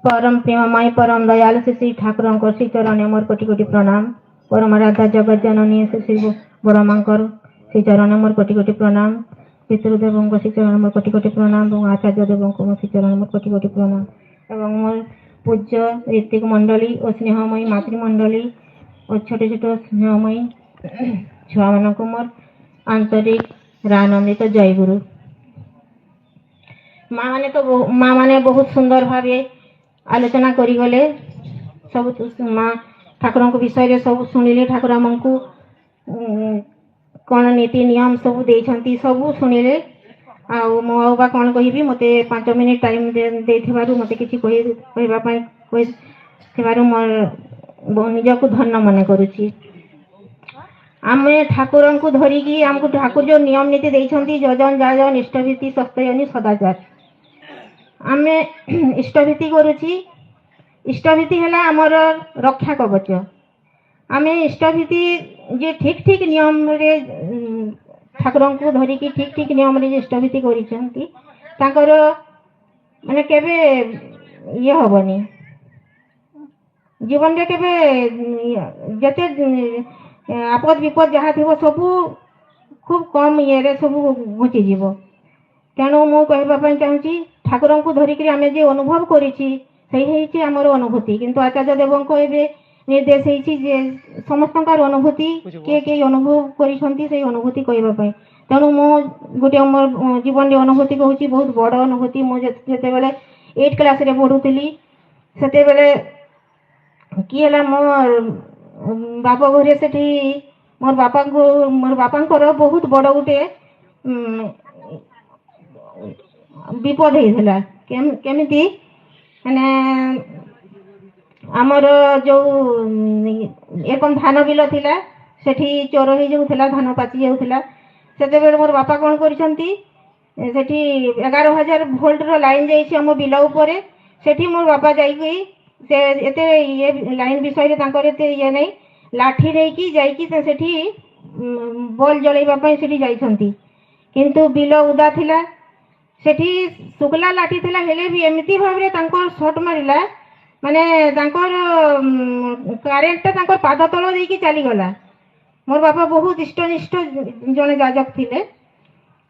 परम प्रेममय परम दयालु श्री ठाकुर श्री चरण मोर कोटि कोटि प्रणाम। परम राधा जगत जननी श्री बड़मांकर श्री चरण मोर कोटि कोटि प्रणाम। पितृदेव श्री चरण मोर कोटि कोटि प्रणाम और आचार्य देव श्री चरण मोर कोटि कोटि प्रणाम एवं मोर पूज्य ऋतिक मंडली और स्नेहमयी मातृमंडली और छोटे छोटे स्नेहमयी छुआ मान मोर आंतरिक आनंदित जय गुरु। माँ माने बहुत सुंदर भाव आलोचना करिगले सब माँ ठाकुर को विषय सब शुणिले ठाकुर आमको कौन नीति नियम सब देइछंती सब शुणिले आउ मो कौन कहि मते 5 मिनिट टाइम देथिबारु मते किछि कहबा पई कहथिबारु मोर निजको धन्य मन करूची। आमे ठाकुर को धरिकी आमको ठाकुर जो नियम नीति देइछंती जजन जाजन इष्टभीति सत्ययनी सदाचार आमे इष्टभीति करूची। इष्टभीति है आमर रक्षा कवच। आमे इष्टभीति जे ठीक ठीक नियम रे ठाकुर को धरिकी ठीक ठीक नियम रे इष्टभीति करिसेंती ताकर माने केबे ये हबनी जीवन रे केबे जते आपद विपद जहाँ थी सब खूब कम ये रे सब घुची जीव। तेणु मु कहवाई चाहूँगी ठाकुर को धरिकी आमे जे अनुभव करिछि से आमर अनुभूति किंतु आचार्य देव ए निर्देश जे समस्त अनुभूति किए किए अनुभव कर अनुभूति कहवाई। तेणु मु गोटे मोर जीवन रे अनुभूति कहूँ बहुत बड़ अनुभूति। मुझे 8 क्लास रे पढ़ुली से किए मोर बाप घरे से मोर बापा बहुत बड़ गोटे विपद होता केमिति माने आमर जो एक धान बिल थिला सेठी चोर हो जाऊला धान पाचि जाऊला से मोर बापा कौन करिसंती सेठी 11,000 वोल्ट रो लाइन जाइछि हम बिल उपरे सेठी मोर बापा जाइकी से एते ये लाइन विषय रे तांकर एते ये नै लाठी रेकी जाइकी से सेठी बॉल जळैबा पई सेठी जाइछंती किंतु बिल उदा थिला सेठी सुकला लाठी थिला हेले भी एमिति भाबरे तांकर शॉट मारिला माने तांकर करेंट तांकर पाद तळ देकी चली गला। मोर बापा बहुत इष्टनिष्ठ जने जाजक थिले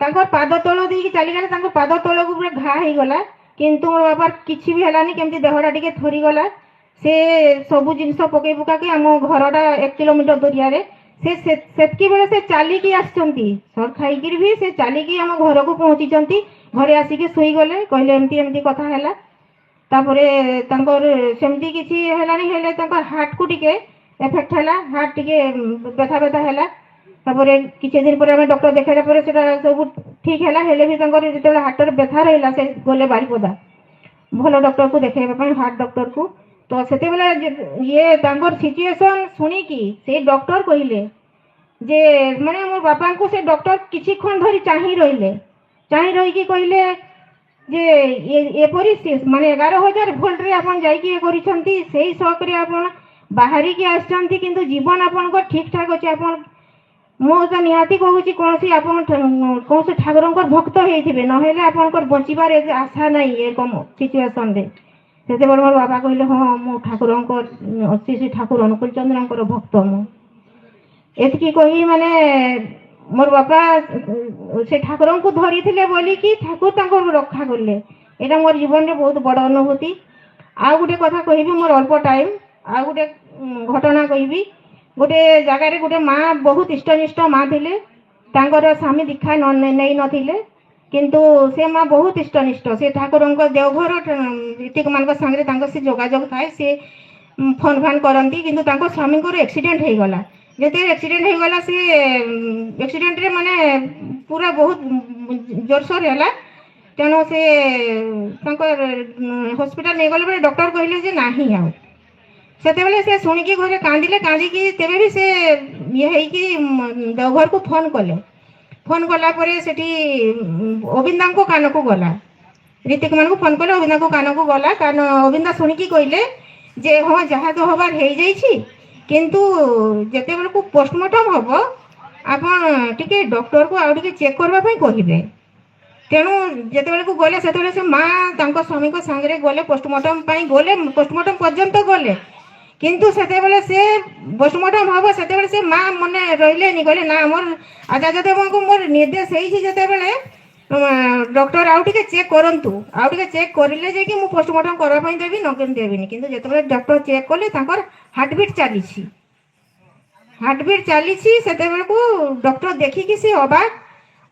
तांकर पाद तळ देकी चली गला तांकर पाद तळ को पूरा घा हे गला किंतु मोर बापा किछि भी हलानी केमति देहडा टिके थरी गला। से सब जिनस पकई पुका के आम घरटा 1 किलोमीटर दूरिया रे सेतकी बेले से चालिकी आछंती सर खाइकिर भी से चालिकी आम घर को पहुंची घरे आसिके सोई गले कहले एमती एमती कथा हैला तापरे तांकर सेमती किछि हैलानी हेले तांकर हार्ट को टिके इफेक्ट हैला हार्ट टिके व्यथा व्यथा हैला तापरे किछि दिन पर हम डॉक्टर देखाइला पर सेटा सब ठीक हैला हेले भी तांकर जेतेला हार्ट रे व्यथा रहला से गले बारीपदा भलो डॉक्टर को देखाइबा पई हार्ट डॉक्टर को तो सेते बेले ये तांकर सिचुएशन सुनी की से डॉक्टर कहिले जे माने मोर बापा को से डॉक्टर किछि खन धरी चाहि रही की कहले जे ए परि माने 11,000 वोल्ट रे आपण जाई की करिसंती सेही शौक रे आपण बाहरी की आछंती किंतु जीवन आपण को ठीक ठाक अछि। आपण मो तो निहाती कहूची कोनसी आपण कोनसे ठाकुरंकर भक्त हेथिबे न हेले आपणकर बचिबार आशा नै ए कम सिचुएशन रे सेते मोर बाबा कहले हां मो ठाकुरंकर अछि से ठाकुर अनुकूल चंद्रंकर भक्त मो एतकी कही माने मोर बापा से ठाकुर को धरी थिले बोली कि ठाकुर तांको रक्षा करले एटा मोर जीवन रे बहुत बड़ अनुभूति। आ गुटे कथा कहिबी मोर अल्प टाइम आ गुटे घटना कहिबी गोटे जगह रे गोटे माँ बहुत इष्टनिष्ठ माँ थिले तांकर स्वामी दीक्षा नै नथिले किंतु से माँ बहुत इष्टनिष्ठ से ठाकुर देवघर ऋतिक मान संगे तांको से जोगाजोग थाए से फोन फान करती किंतु तांको स्वामी को एक्सीडेंट हो गला जेते एक्सीडेंट हो गला से एक्सीडेंट रे माने पूरा बहुत जोरसोर हैला तेणु से हॉस्पिटल नहीं गले डॉक्टर कहले जे नाही आ सेते बेले से सुनिकी घरे कांदिले कांदिकी तेबे भी से ये है कि देवघर को फोन कला परे सेठी अविंदा को कान को गला ऋतिक मान को फोन कले अविंदा को कान को गला कान अविंदा सुनिकी कहले जे हाँ जहाँ तो हबार हो जाइछि किंतु जेते बेले को पोस्टमार्टम हबो आपण टिके डॉक्टर को आउ टिके चेक करबा पई कहिबे ତେଣୁ ଯେତେବେଳେ ଗଲେ ସେତେବେଳେ ସେ ମା ତାଙ୍କ ସ୍ୱାମୀଙ୍କ ସାଙ୍ଗରେ ଗଲେ ପୋଷ୍ଟମର୍ଟମ ପାଇଁ ଗଲେ, ପୋଷ୍ଟମର୍ଟମ ପର୍ଯ୍ୟନ୍ତ ଗଲେ, କିନ୍ତୁ ସେତେବେଳେ ସେ ପୋଷ୍ଟମର୍ଟମ ହବ ସେତେବେଳେ ସେ ମା ମାନେ ରହିଲେନି, କହିଲେ ନା ଆମର ଆଚାର୍ଯ୍ୟ ଦେବଙ୍କୁ ମୋର ନିର୍ଦ୍ଦେଶ ହେଇଛି ଯେତେବେଳେ ଡକ୍ଟର ଆଉ ଟିକେ ଚେକ୍ କରନ୍ତୁ, ଆଉ ଟିକେ ଚେକ୍ କରିଲେ ଯାଇକି ମୁଁ ପୋଷ୍ଟମର୍ଟମ କରିବା ପାଇଁ ଦେବି, ନକେନ ଦେବିନି। କିନ୍ତୁ ଯେତେବେଳେ ଡକ୍ଟର ଚେକ୍ କଲେ ତାଙ୍କର ହାର୍ଟବିଟ୍ ଚାଲିଛି, ହାର୍ଟବିଟ୍ ଚାଲିଛି, ସେତେବେଳକୁ ଡକ୍ଟର ଦେଖିକି ସେ ଅବାକ,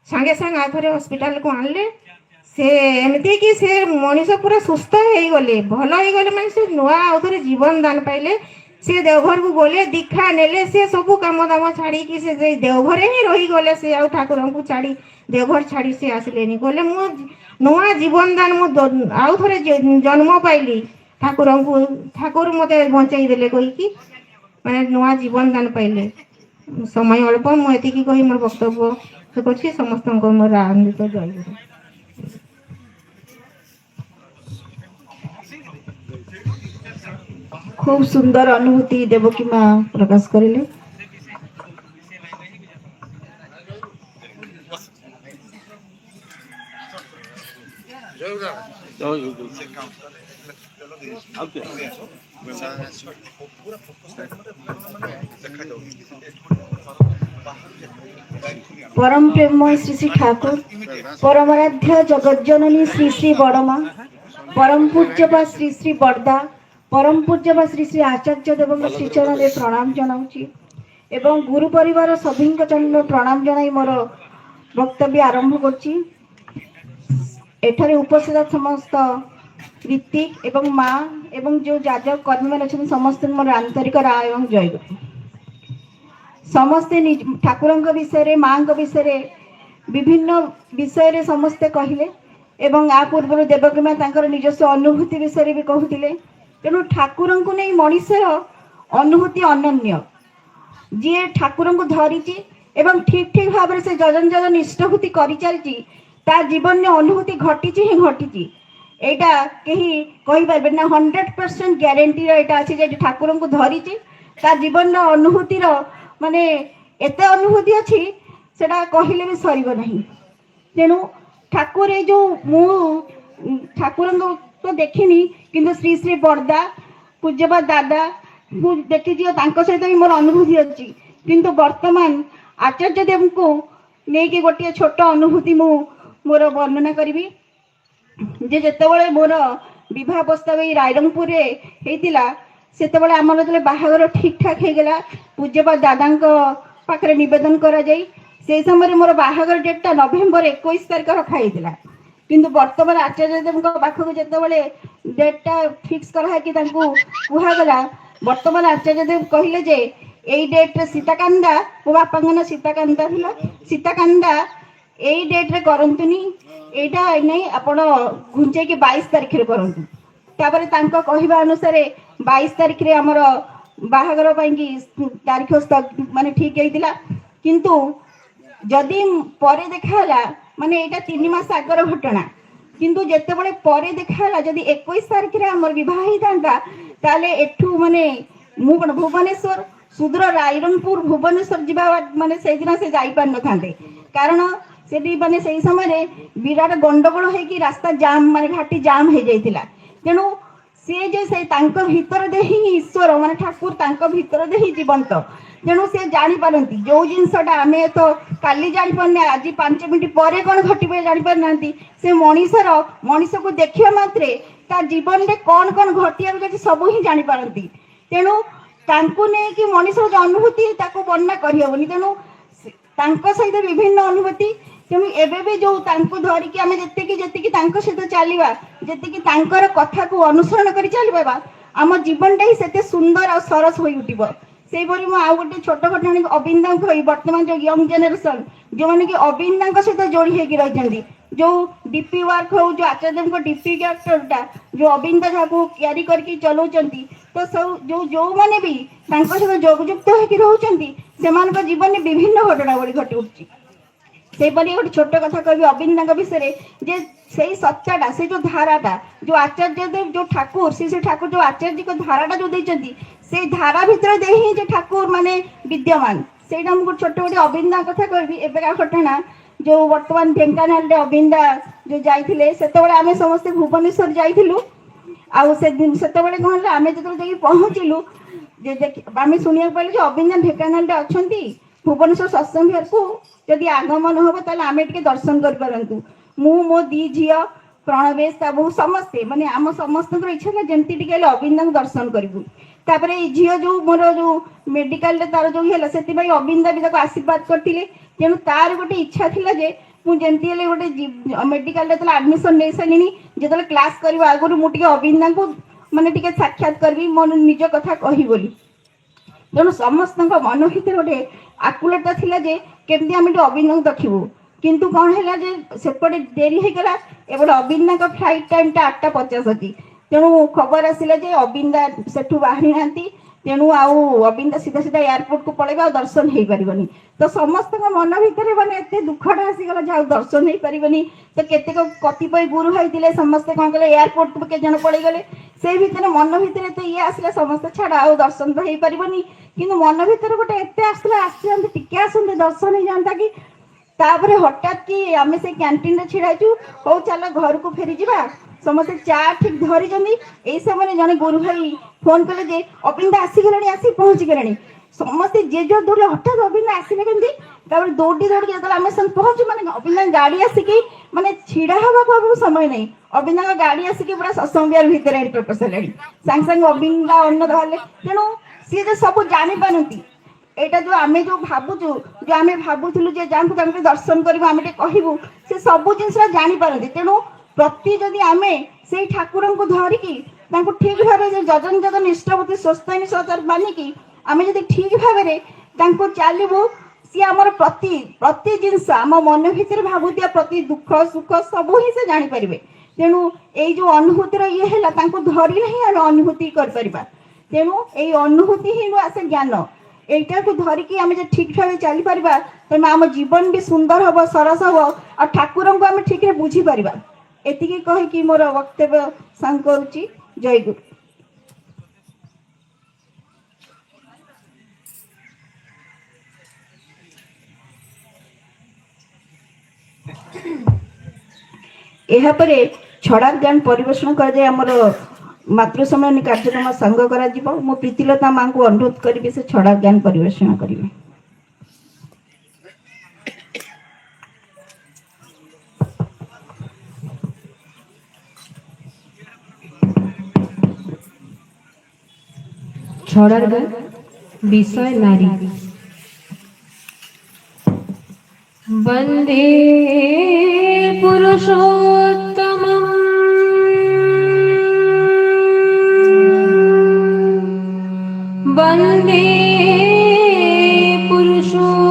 ସାଙ୍ଗେ ସାଙ୍ଗେ ଆଉ ଥରେ ହସ୍ପିଟାଲକୁ ଆଣିଲେ। ସେ ଏମିତି କି ସେ ମଣିଷ ପୁରା ସୁସ୍ଥ ହେଇଗଲେ, ଭଲ ହେଇଗଲେ, ମାନେ ସେ ନୂଆ ଆଉ ଥରେ ଜୀବନ ଦାନ ପାଇଲେ। ସେ ଦେଓଘରକୁ ଗଲେ, ଦୀକ୍ଷା ନେଲେ, ସେ ସବୁ କାମ ଦାମ ଛାଡ଼ିକି ସେ ଦେଓଘରେ ହିଁ ରହିଗଲେ। ସେ ଆଉ ଠାକୁରଙ୍କୁ ଛାଡ଼ି ଦେଓଘର ଛାଡ଼ି ସେ ଆସିଲେନି, କହିଲେ ମୁଁ ନୂଆ ଜୀବନ ଦାନ, ମୁଁ ଆଉ ଥରେ ଜନ୍ମ ପାଇଲି, ଠାକୁରଙ୍କୁ, ଠାକୁର ମୋତେ ବଞ୍ଚେଇ ଦେଲେ କହିକି ମାନେ ନୂଆ ଜୀବନ ଦାନ ପାଇଲେ। ସମୟ ଅଳ୍ପ, ମୁଁ ଏତିକି କହି ମୋର ବକ୍ତବ୍ୟ କରୁଛି। ସମସ୍ତଙ୍କୁ ମୋର ଆନନ୍ଦିତ ଜୟଗୁରୁ। খুব সুন্দর অনুভূতি দেবকী মা প্রকাশ করিলে। परम प्रेममय श्री श्री ठाकुर, परमाराध्य जगज्जननी श्री श्री बड़मा, परम पूज्यपा श्री श्री बड़दा, परम पूज्यपा श्री श्री आचार्य देव श्रीचरण में प्रणाम जनाऊँगी एवं गुरु परिवार सभी चरण प्रणाम जनाई मोर वक्तव्य आरंभ करछि। एठारे उपस्थित समस्त ऋतिक एवं माँ एवं जो जाजक कर्मी मैंने अच्छे समस्त मोर आंतरिक राय एवं जयगुरु। समस्ते ठाकुर विषय माँ विषय विभिन्न विषय समस्ते कहले एवं आ पूर्व देवकी माँ तांकर निजस्व अनुभूति विषय भी कहते। तेणु ठाकुर को नहीं मनुष्यर अनुभूति अनन्य, जी ठाकुर को धरी एवं ठीक ठीक भाव से जजन जजन इष्टभूति कर चलती, ता जीवन में अनुभूति घटी ही घटी। एटा कहीं कही पारे ना 100% ग्यारंटी एटा अच्छी जे ठाकुर को धरी ता जीवन अनुभूतिर माने एते अनुभूति अच्छी सेटा कहले भी सरीब नहीं। तेणु ठाकुर ये जो मु ठाकुर तो देखिनी, किंतु श्री श्री बड़दा पूज्यपा दादा देखी सहित भी मोर अनुभूति अच्छी। किंतु वर्तमान आचार्य देव को लेकिन गोटे छोट अनुभूति मोर वर्णना करी जे जेतेबेले मोर विवाह प्रस्ताव रायरंगपुर सेतेबेले आमर जो बाहागर ठीक ठाक हो गला, पूज्यपा दादा पाखे नवेदन करा जाई, से समय मोर बाहागर डेटा नवेम्बर 21 तारिख रखाई, किंतु वर्तमान आचार्य देव पाखक जितेबाला डेटा फिक्स कराई कहगला, वर्तमान आचार्य देव कहले जे यही डेट्रे सीताकांदा, मो बापा ना सीताकांदा था, सीताकांदा यही डेट्रे करतुनि, यहाँ नहीं आपण घुंचे 22 तारिख में करूँ। तापर कहवा अनुसार 22 तारिख में आमर बाहागर तारीख माने ठीक होता, किंतु जदि पर देखा माने यहाँ 3 मास आगर घटना, किंतु जितेबाला पर देखा जदि 21 तारिख में आम बहुत होता ताले एठू माने मु कौन भुवनेश्वर सुदूर रायरंगपुर भुवनेश्वर जीवा माने से दिन से जापार न था, कारण से माने से समय विराट गंडगोल होगी रास्ता जाम माने घाटी जाम हो जाता। तेणु सी जे से भितर दे ही ईश्वर माने ठाकुर भितर दे ही जीवंत। तेणु से जापारती जो जिनसा आम तो काली जापारे आज 5 मिनट पर कौन घटे जापार ना, से मनीषर मनीष को देखा मात्रे ता जीवन में कौन कौन घटिया सब ही जापारती। तेणु तांको नहीं कि मनीष जो अनुभूति वर्णना करहबनी, तेणु सहित विभिन्न अनुभूति। तेणु एवं भी जो धरिकी आम जी सहित चलवा जी कथा को अनुसरण कर चलवा आम जीवनटा ही से सुंदर और सरस हो उठब। से मुझे गोटे छोट घटना अबिंदा कही, वर्तमान जो यंग जेनेरेशन जो मैंने कि अबिंदा सहित जोड़ी होगी रही, जो डीपी वर्क हो जो आचार्य डीपी कैरेक्टरटा जो अबिंदा जहाँ क्यारी करके चलाउंट, तो सब जो मैंने भी सहित जोगयुक्त होकर जीवन में विभिन्न घटना गुड़ी घटी उठी। से गोटे छोट कथा कह अबिंदा विषय जे से सत्याटा से जो धाराटा जो आचार्य देव जो ठाकुर श्री ठाकुर जो आचार्य को धाराटा जो देती से धारा भितर दे ही जो ठाकुर माने विद्यमान, से छोट गोटे अबिंदा कथा कहि एबेका घटना जो वर्तमान ढेंकानाल अबिंदा जो जाइए से आम समस्ते भुवनेश्वर जाइलु आते कौन आम जो पहुँचलु आम शुणा पाइलु अबिंदा ढेंकानाल अच्छा भुवनेश्वर सत्संग विहार को जदि आगमन हम ताल आम टे दर्शन करूँ मु मो दी झी प्रणवेश बहु समस्ते माने आम समस्त इच्छा जमती टे अबिंदा दर्शन करूँ तापर झी जो मोर जो मेडिकल तार जो है से अबिंदा भी आशीर्वाद करते तेणु तार गोटे इच्छा थी जे मुझे गोटे मेडिकल आडमिशन नहीं सारे जो क्लास कर आगुरी मुझे अबिंदा को माने साक्षात करी मो निज कथा कही बोली तेणु समस्त मन भर गोटे आकुलता थी जे केमती आम अबिंदा को देखू किंतु कौन है सेपटे डेरी होगला एपटे अबिंदा फ्लाइट टाइम 8:50 अच्छी तेणु खबर आसला अबिंदा सेठू बाहरी ना तेणु अबिंदा सीधा सीधा एयरपोर्ट को पड़ेगा दर्शन हो पारबनी तो समस्त मन भितर माने एत दुखटा आसीगला जहाँ दर्शन हो पारबनी तो केतेक कतिपय गुरु भाई थे समस्ते कौन कले एयरपोर्ट को केजन पड़ेगले से भितर मन भितर तो ये आसला समस्त छाड़ आ दर्शन तो हो पारबनी किंतु मन भितर गोटे एत आसला टिके आसते दर्शन हो जाता कि तापर हठात कि आम से कैंटीन रे छिड़ाइचु हो चल घर को फेरी जा समस्ते चा ठीक धरी यही समय जड़े गुरु भाई फोन कले जे अबिंदा आसीगले आसी पहुँची गले समस्ते जे जो दौड़े हठात अबिंदा आसले कमी दौड़ी दौड़ी जो आम सब पहुँचू मैंने अबिंदा गाड़ी आसिकी माने छिड़ा हवा समय नहीं अबिंदा गाड़ी आसिकी पूरा सत्संग विहार भितर एंटर कर सारे सांगे सांगे अबिंदा अन्न धरले तेणु सी जो सब जानी पारती एटा जो आम जो भावुचु जो आम भावुलु जहाँ दर्शन करूँ आम कहूँ से सब जिन जानी पारती तेणु प्रति जदि आम से ठाकुर को धरिकी ठीक भाव जजन जजन इष्टपति स्वस्थ सचार मानिकी आम जब ठीक भाव चलू सी आमर प्रति प्रति जिनस आम मन भर भावुआ प्रति दुख सुख सब ही से जापर तेणु यही जो अनुभूतिर ये है धरले ही आम अनुभूति कर तेणु यही अनुभूति ही आसे ज्ञान एटा को धरिकी आम जो ठीक भाव चली पार तेणु आम जीवन भी सुंदर हम सरस हम और ठाकुर को आम ठीक बुझी पार एतिकी कहीकि मोर वक्तव्य सांग करुच्ची जय गुरु। एहापरे छड़ा ज्ञान परिवेषण कर मातृ सम्मेलन कार्यक्रम सांग कर मो प्रीतिलता माँ को अनुरोध करी से छड़ा ज्ञान परिवेषण करेंगे। छड़ार गान विषय नारी वंदे पुरुषोत्तमम् वंदे पुरुषोत्तमम्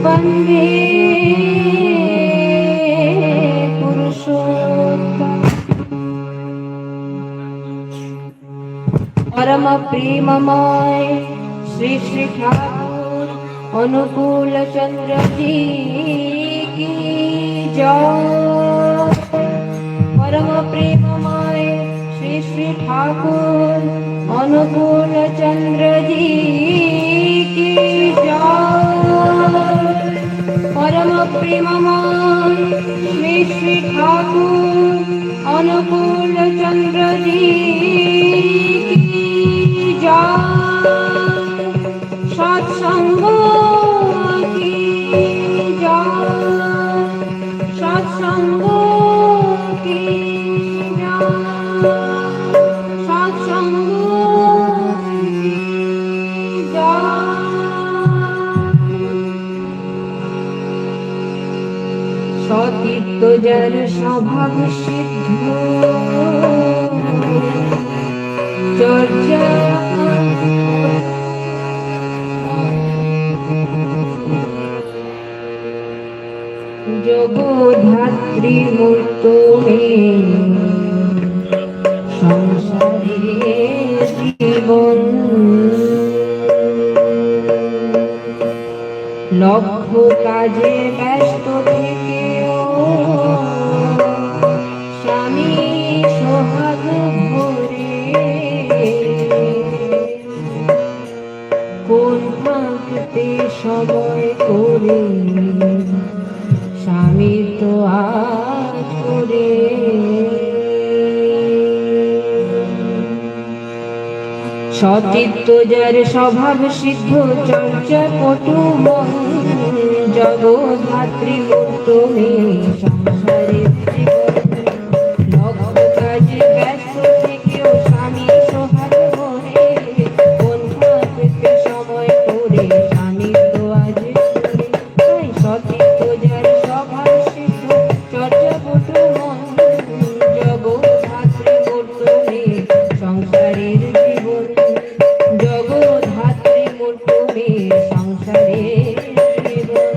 वंदे परम प्रेममय श्री श्री ठाकुर अनुकूल चंद्र जी की जय। परम प्रेममय श्री श्री ठाकुर अनुकूल चंद्र जी की जय। परम प्रेममय श्री श्री ठाकुर अनुकूल चंद्र जी सत्संग की जय सत्संग की जय सत्संग की जय। सतीत्व जर स्वभाव सिद्ध चर्चा जगोधात्री मूर्तो में संसारे जीवन लक्ष्य काजे व्यस्त থেকেও স্বামী সোহাগ ভরে সতীত্ব যার স্বভাব সিদ্ধ চর্চা পটু মন জগদ্ধাত্রী মুক্ত হয়ে সংসারে লক্ষ্য কাজে ব্যস্ত থেকেও স্বামী সোহাগ মনে বন্ধা পেতে সময় করে স্বামী তো আজ তাই সতীত্ব যার স্বভাব সিদ্ধ চর্চা পটু মন জগদ্ধাত্রী মুক্ত হয়ে সংসারের জীবন জগদ্ধাত্রী মুক্ত হয়ে সংসারের জীবন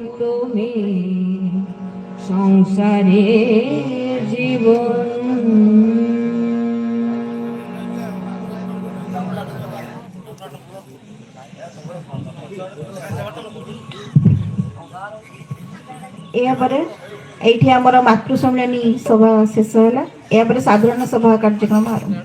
তুমি সংসারের জীবন। ଏହାପରେ ଏଇଠି ଆମର ମାତୃ ସମ୍ମିଳନୀ ସଭା ଶେଷ ହେଲା। ଏହାପରେ ସାଧାରଣ ସଭା କାର୍ଯ୍ୟକ୍ରମ ଆରମ୍ଭ।